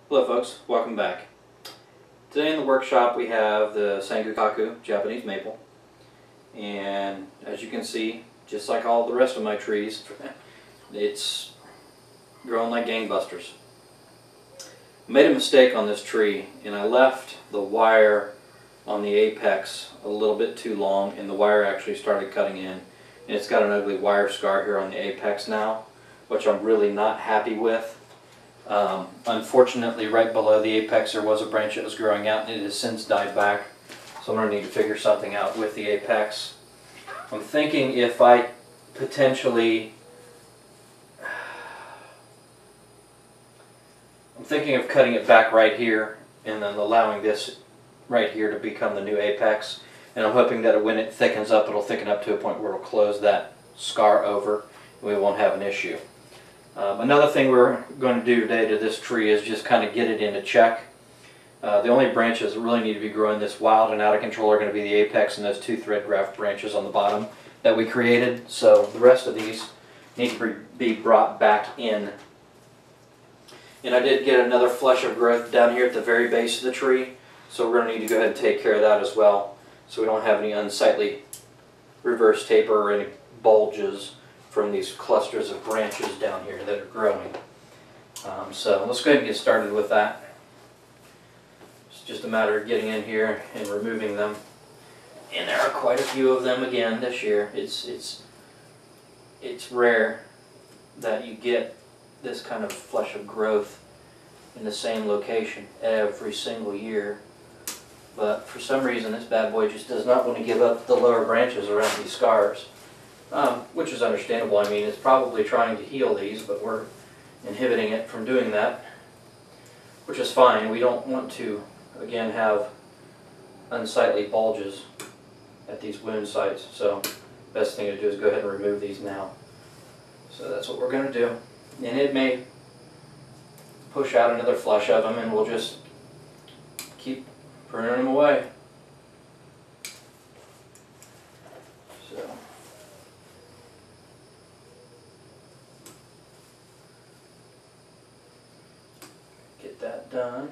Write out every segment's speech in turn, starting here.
Hello folks, welcome back. Today in the workshop we have the Sangu kaku, Japanese maple, and as you can see, just like all the rest of my trees, it's growing like gangbusters. I made a mistake on this tree and I left the wire on the apex a little bit too long, and the wire actually started cutting in, and it's got an ugly wire scar here on the apex now, which I'm really not happy with. Unfortunately, right below the apex there was a branch that was growing out and it has since died back, so I'm going to need to figure something out with the apex. I'm thinking if I potentially of cutting it back right here and then allowing this right here to become the new apex, and I'm hoping that when it thickens up, it'll thicken up to a point where it'll close that scar over and we won't have an issue. Another thing we're going to do today to this tree is just kind of get it into check. The only branches that really need to be growing this wild and out of control are going to be the apex and those two thread graft branches on the bottom that we created. So the rest of these need to be brought back in. And I did get another flush of growth down here at the very base of the tree, so we're going to need to go ahead and take care of that as well, so we don't have any unsightly reverse taper or any bulges from these clusters of branches down here that are growing. So let's go ahead and get started with that. It's just a matter of getting in here and removing them. And there are quite a few of them again this year. It's rare that you get this kind of flush of growth in the same location every single year. But for some reason this bad boy just does not want to give up the lower branches around these scars. Which is understandable. I mean, it's probably trying to heal these, but we're inhibiting it from doing that, which is fine. We don't want to, again, have unsightly bulges at these wound sites, so the best thing to do is go ahead and remove these now. So that's what we're going to do. And it may push out another flush of them, and we'll just keep pruning them away. Get that done.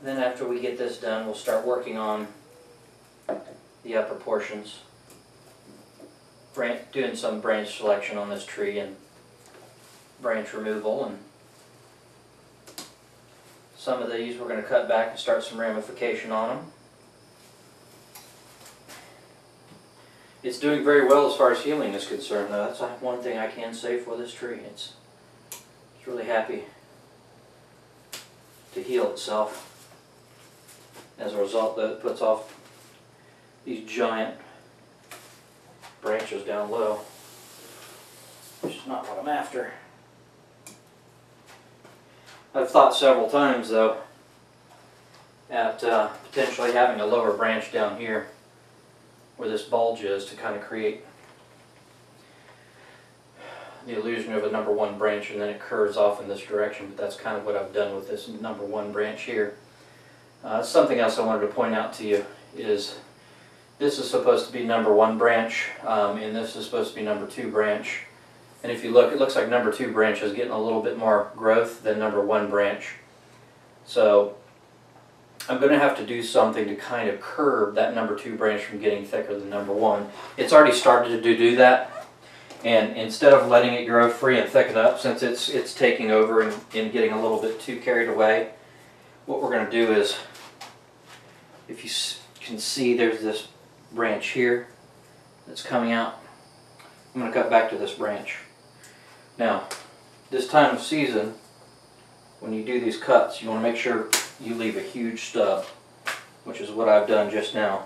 Then after we get this done, we'll start working on the upper portions, doing some branch selection on this tree and branch removal, and some of these we're going to cut back and start some ramification on them. It's doing very well as far as healing is concerned, though. That's one thing I can say for this tree. It's really happy to heal itself. As a result, though, it puts off these giant branches down low, which is not what I'm after. I've thought several times, though, at potentially having a lower branch down here where this bulge is to kind of create the illusion of a number one branch, and then it curves off in this direction, but that's kind of what I've done with this number one branch here. Something else I wanted to point out to you is this is supposed to be number one branch, and this is supposed to be number two branch. And if you look, it looks like number two branch is getting a little bit more growth than number one branch. So I'm going to have to do something to kind of curb that number two branch from getting thicker than number one. It's already started to do that, and instead of letting it grow free and thicken up, since it's taking over and getting a little bit too carried away, what we're going to do is, if you can see, there's this branch here that's coming out. I'm going to cut back to this branch. Now, this time of season, when you do these cuts, you want to make sure you leave a huge stub, which is what I've done just now.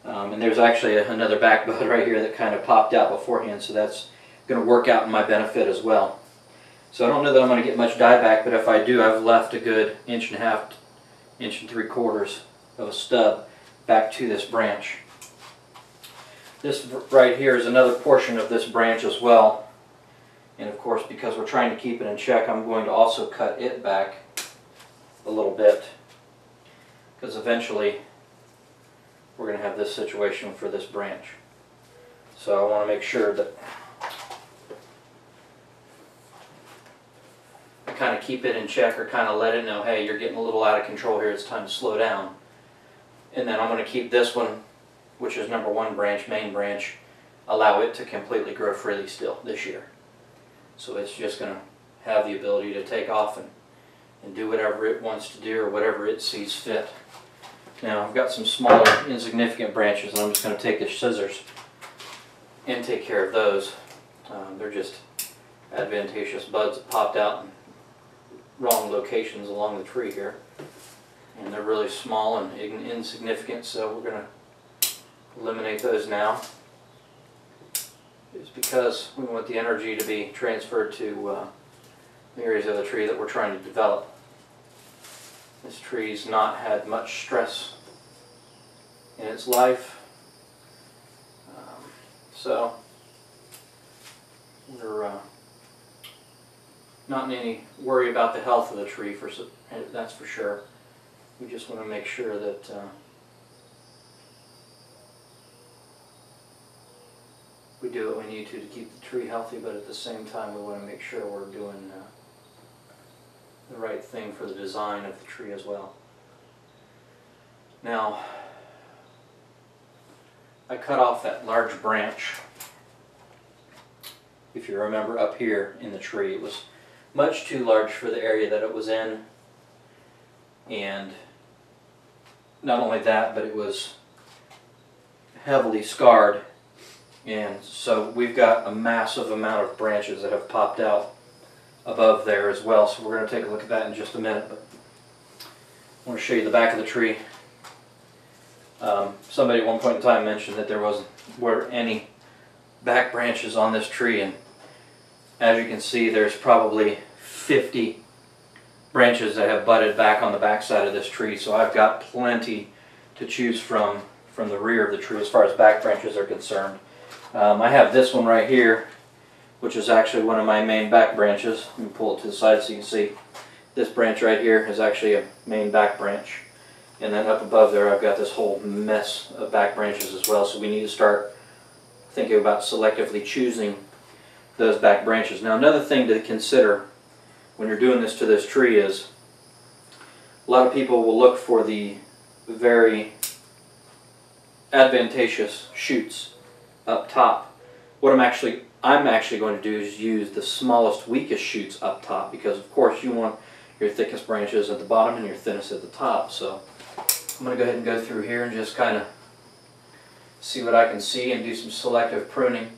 And there's actually another back bud right here that kind of popped out beforehand, so that's going to work out in my benefit as well. So I don't know that I'm going to get much dieback, but if I do, I've left a good 1.5 inches, 1 3/4 inches of a stub back to this branch. This right here is another portion of this branch as well. And of course, because we're trying to keep it in check, I'm going to also cut it back a little bit, because eventually we're going to have this situation for this branch. So I want to make sure that I kind of keep it in check, or kind of let it know, hey, you're getting a little out of control here, it's time to slow down. And then I'm going to keep this one, which is number 1 branch, main branch, allow it to completely grow freely still this year. So it's just going to have the ability to take off and do whatever it wants to do, or whatever it sees fit. Now I've got some smaller insignificant branches, and I'm just going to take the scissors and take care of those. They're just adventitious buds that popped out in wrong locations along the tree here. And they're really small and insignificant, so we're going to eliminate those now. It's because we want the energy to be transferred to the areas of the tree that we're trying to develop. This tree's not had much stress in its life, so we're not in any worry about the health of the tree, that's for sure. We just want to make sure that we do what we need to keep the tree healthy, but at the same time we want to make sure we're doing the right thing for the design of the tree as well. Now, I cut off that large branch. If you remember up here in the tree, it was much too large for the area that it was in, and not only that, but it was heavily scarred, and so we've got a massive amount of branches that have popped out above there as well. So we're going to take a look at that in just a minute, but I want to show you the back of the tree. Somebody at one point in time mentioned that there weren't any back branches on this tree, and as you can see, there's probably 50 branches that have budded back on the back side of this tree. So I've got plenty to choose from the rear of the tree as far as back branches are concerned. I have this one right here, which is actually one of my main back branches. Let me pull it to the side so you can see. This branch right here is actually a main back branch. And then up above there I've got this whole mess of back branches as well. So we need to start thinking about selectively choosing those back branches. Now, another thing to consider when you're doing this to this tree is a lot of people will look for the very adventitious shoots up top. What I'm actually going to do is use the smallest, weakest shoots up top, because of course you want your thickest branches at the bottom and your thinnest at the top. So I'm going to go ahead and go through here and just kind of see what I can see and do some selective pruning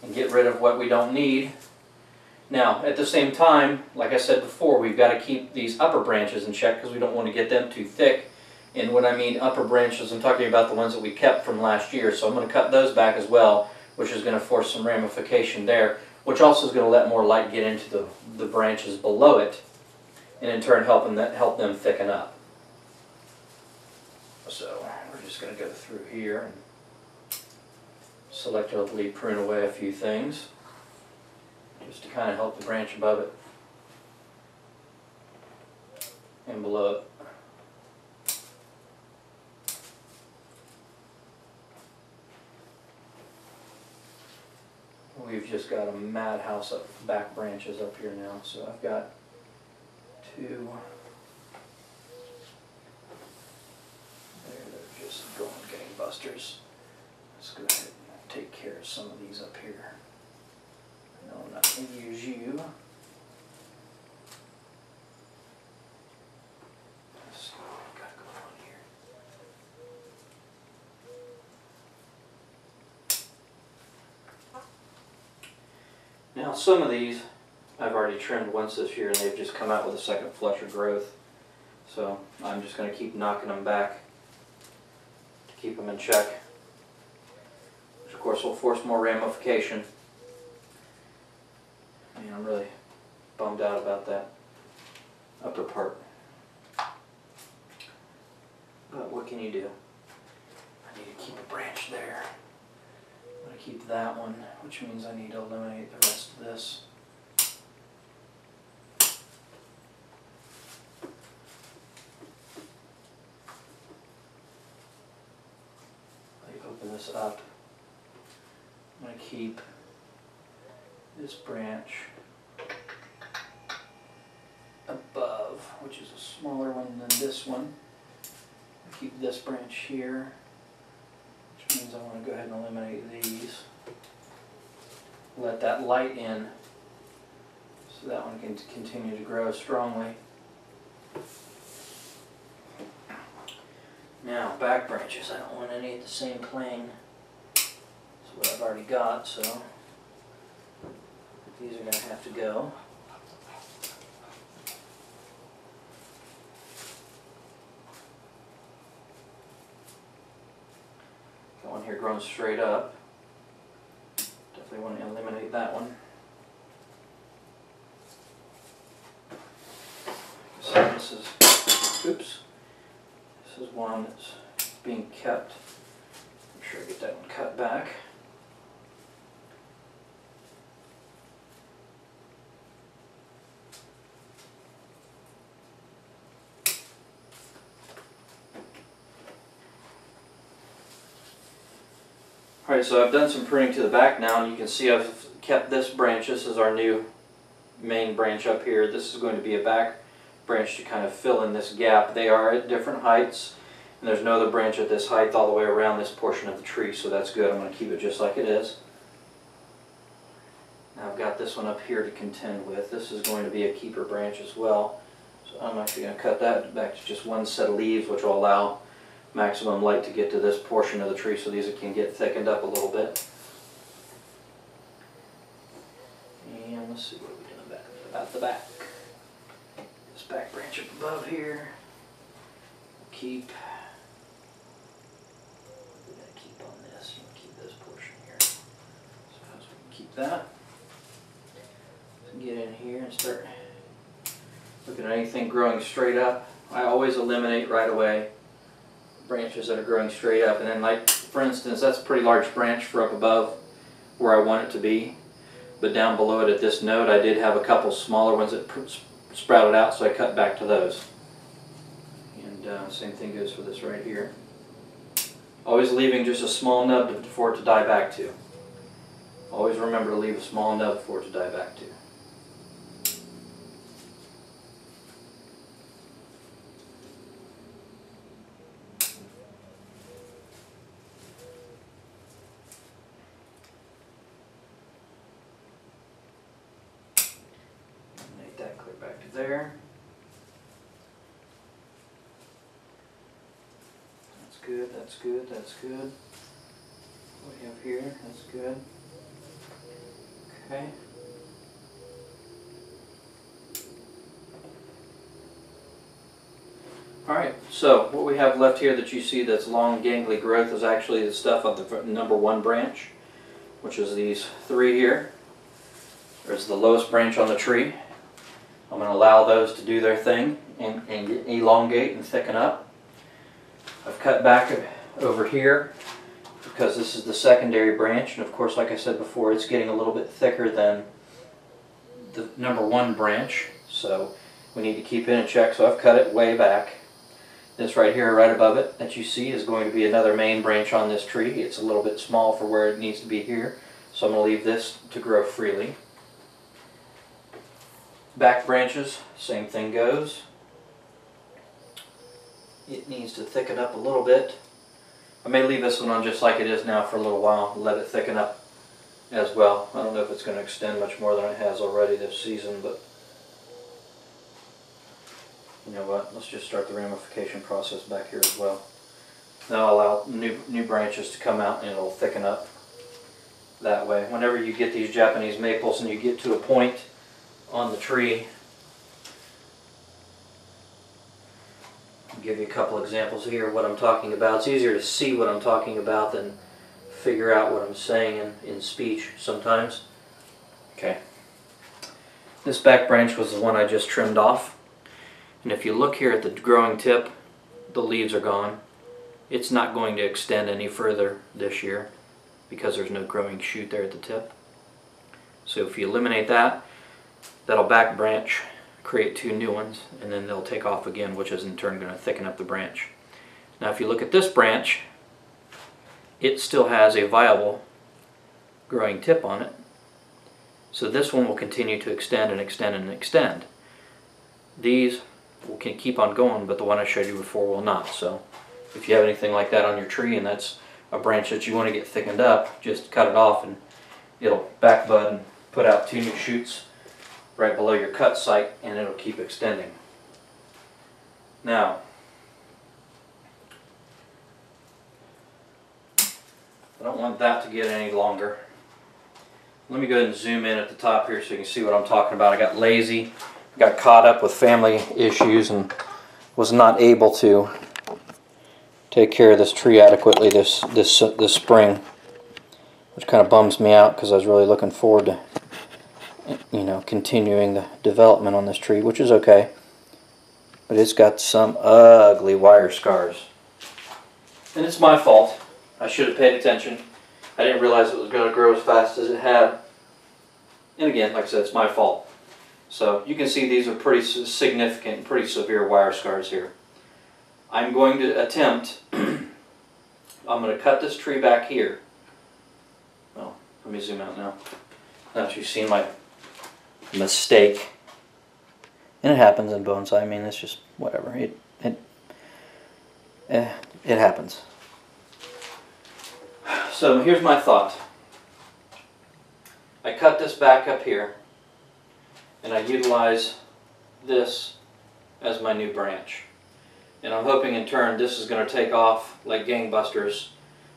and get rid of what we don't need. Now, at the same time, like I said before, we've got to keep these upper branches in check because we don't want to get them too thick. And when I mean upper branches, I'm talking about the ones that we kept from last year. So I'm going to cut those back as well, which is going to force some ramification there, which also is going to let more light get into the branches below it, and in turn help them thicken up. So we're just going to go through here and selectively prune away a few things, just to kind of help the branch above it and below it. We've just got a madhouse of back branches up here now, so I've got two there that are just going gangbusters. Let's go ahead and take care of some of these up here. No, I'm not going to use you. Let's see what we've got going on here. Now, some of these I've already trimmed once this year, and they've just come out with a second flush of growth. So I'm just going to keep knocking them back to keep them in check, which of course will force more ramification. And I'm really bummed out about that upper part. But what can you do? I need to keep a branch there. I'm going to keep that one, which means I need to eliminate the rest of this. this up. I'm going to keep this branch above, which is a smaller one than this one. Keep this branch here, which means I want to go ahead and eliminate these. Let that light in so that one can continue to grow strongly. Now, back branches, I don't want any at the same plane as what I've already got, so these are going to have to go. Got one here growing straight up. Definitely want to eliminate that one. So this is, oops, this is one that's being kept. Make sure I get that one cut back. Alright, so I've done some pruning to the back now, and you can see I've kept this branch. This is our new main branch up here. This is going to be a back branch to kind of fill in this gap. They are at different heights, and there's no other branch at this height all the way around this portion of the tree, so that's good. I'm going to keep it just like it is. Now I've got this one up here to contend with. This is going to be a keeper branch as well, so I'm actually going to cut that back to just one set of leaves, which will allow maximum light to get to this portion of the tree, so these can get thickened up a little bit. And let's see what we're doing about the back. This back branch up above here. Keep. We're going to keep on this. You can keep this portion here. So we can keep that. So get in here and start looking at anything growing straight up. I always eliminate right away branches that are growing straight up, and then, like for instance, that's a pretty large branch for up above where I want it to be, but down below it at this node I did have a couple smaller ones that sprouted out, so I cut back to those. And same thing goes for this right here. Always leaving just a small nub for it to die back to. Always remember to leave a small nub for it to die back to. That clear back to there. That's good, that's good, that's good. What we have here, that's good. Okay. Alright, so what we have left here that you see that's long gangly growth is actually the stuff of the number one branch, which is these three here. There's the lowest branch on the tree. I'm going to allow those to do their thing and elongate and thicken up. I've cut back over here because this is the secondary branch, and of course, like I said before, it's getting a little bit thicker than the number one branch, so we need to keep it in check, so I've cut it way back. This right here, right above it, that you see is going to be another main branch on this tree. It's a little bit small for where it needs to be here, so I'm going to leave this to grow freely. Back branches, same thing goes. It needs to thicken up a little bit. I may leave this one on just like it is now for a little while, let it thicken up as well. I don't know if it's going to extend much more than it has already this season, but you know what, let's just start the ramification process back here as well. Now I'll allow new branches to come out and it'll thicken up that way. Whenever you get these Japanese maples and you get to a point on the tree, I'll give you a couple examples here of what I'm talking about. It's easier to see what I'm talking about than figure out what I'm saying in speech sometimes. Okay. This back branch was the one I just trimmed off. And if you look here at the growing tip, the leaves are gone. It's not going to extend any further this year because there's no growing shoot there at the tip. So if you eliminate that, that'll back branch, create two new ones, and then they'll take off again, which is in turn going to thicken up the branch. Now if you look at this branch, it still has a viable growing tip on it. So this one will continue to extend and extend and extend. These can keep on going, but the one I showed you before will not. So if you have anything like that on your tree and that's a branch that you want to get thickened up, just cut it off and it'll back bud and put out 2 new shoots right below your cut site, and it'll keep extending. Now, I don't want that to get any longer. Let me go ahead and zoom in at the top here so you can see what I'm talking about. I got lazy, got caught up with family issues, and was not able to take care of this tree adequately this spring, which kind of bums me out because I was really looking forward to, you know, continuing the development on this tree, which is okay. But it's got some ugly wire scars, and it's my fault. I should have paid attention. I didn't realize it was going to grow as fast as it had. And again, like I said, it's my fault. So you can see these are pretty significant, pretty severe wire scars here. I'm going to attempt, I'm going to cut this tree back here. Well, let me zoom out now. Now that you've seen my mistake. And it happens in bonsai. I mean, it's just whatever. It happens. So here's my thought. I cut this back up here, and I utilize this as my new branch. And I'm hoping in turn this is going to take off like gangbusters,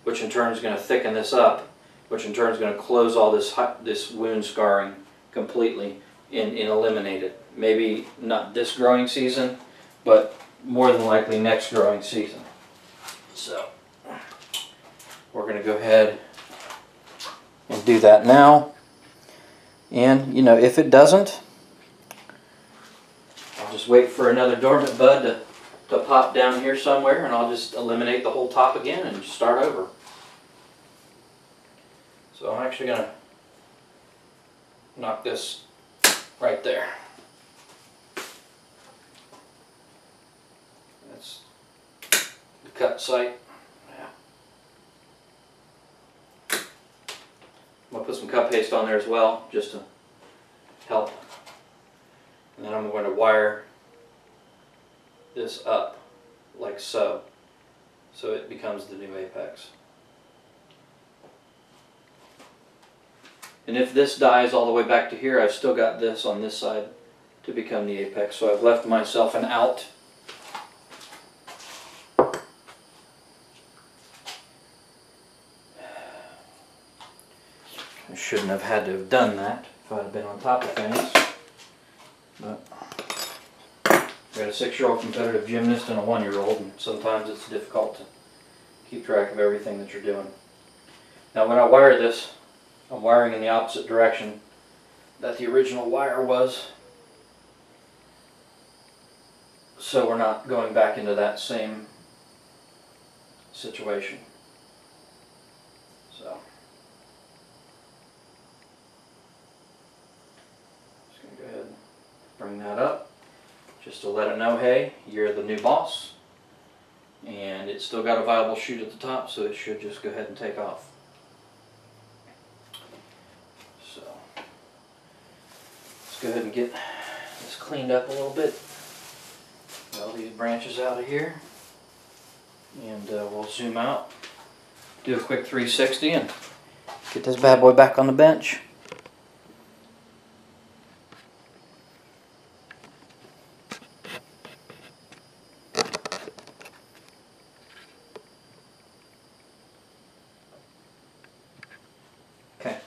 which in turn is going to thicken this up, which in turn is going to close all this wound scarring completely and eliminate it. Maybe not this growing season, but more than likely next growing season. So we're going to go ahead and do that now. And, you know, if it doesn't, I'll just wait for another dormant bud to pop down here somewhere, and I'll just eliminate the whole top again and start over. So I'm actually going to knock this right there. That's the cut site. I'm going to put some cut paste on there as well, just to help. And then I'm going to wire this up like so, so it becomes the new apex. And if this dies all the way back to here, I've still got this on this side to become the apex. So I've left myself an out. I shouldn't have had to have done that if I'd have been on top of things. But I've got a 6-year-old competitive gymnast and a 1-year-old, and sometimes it's difficult to keep track of everything that you're doing. Now when I wire this, I'm wiring in the opposite direction that the original wire was, so we're not going back into that same situation. So just going to go ahead and bring that up just to let it know, hey, you're the new boss, and it's still got a viable shoot at the top, so it should just go ahead and take off. So let's go ahead and get this cleaned up a little bit. Get all these branches out of here, and we'll zoom out, do a quick 360, and get this bad boy back on the bench. Okay,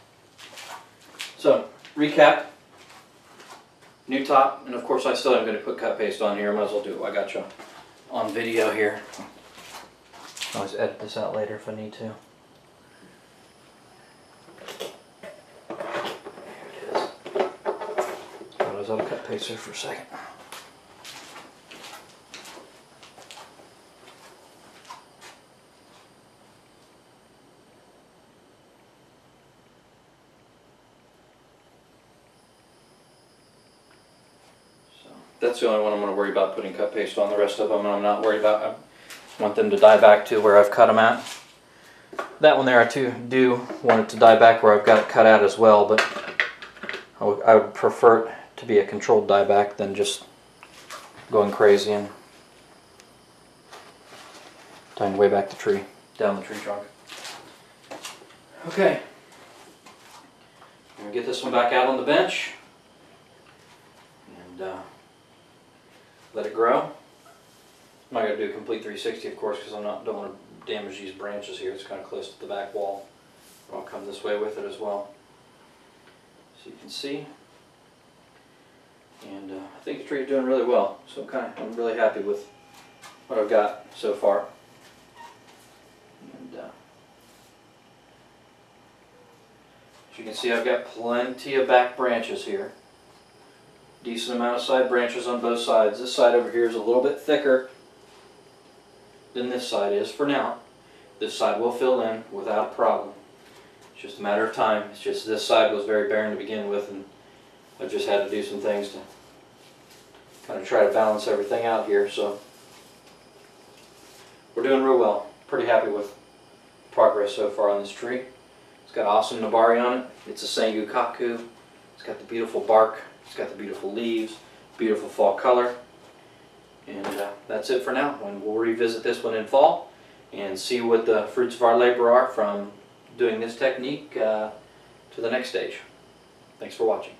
so recap, new top, and of course I still am going to put cut paste on here. Might as well do it. I got you on video here. I'll always edit this out later if I need to. Here it is. I was out of cut paste there for a second. That's the only one I'm going to worry about putting cut paste on. The rest of them I'm not worried about. I want them to die back to where I've cut them at. That one there I do want it to die back where I've got it cut out as well, but I would prefer it to be a controlled dieback than just going crazy and tying way back the tree, down the tree trunk. Okay, I'm going to get this one back out on the bench and let it grow. I'm not going to do a complete 360 of course because don't want to damage these branches here. It's kind of close to the back wall. I'll come this way with it as well. So you can see. And I think the tree is doing really well, so I'm really happy with what I've got so far. And as you can see, I've got plenty of back branches here. Decent amount of side branches on both sides. This side over here is a little bit thicker than this side is for now. This side will fill in without a problem. It's just a matter of time. It's just this side was very barren to begin with, and I just had to do some things to kind of try to balance everything out here. So we're doing real well. Pretty happy with progress so far on this tree. It's got awesome nabari on it. It's a Sangu kaku. It's got the beautiful bark. It's got the beautiful leaves, beautiful fall color. And that's it for now. And we'll revisit this one in fall and see what the fruits of our labor are from doing this technique to the next stage. Thanks for watching.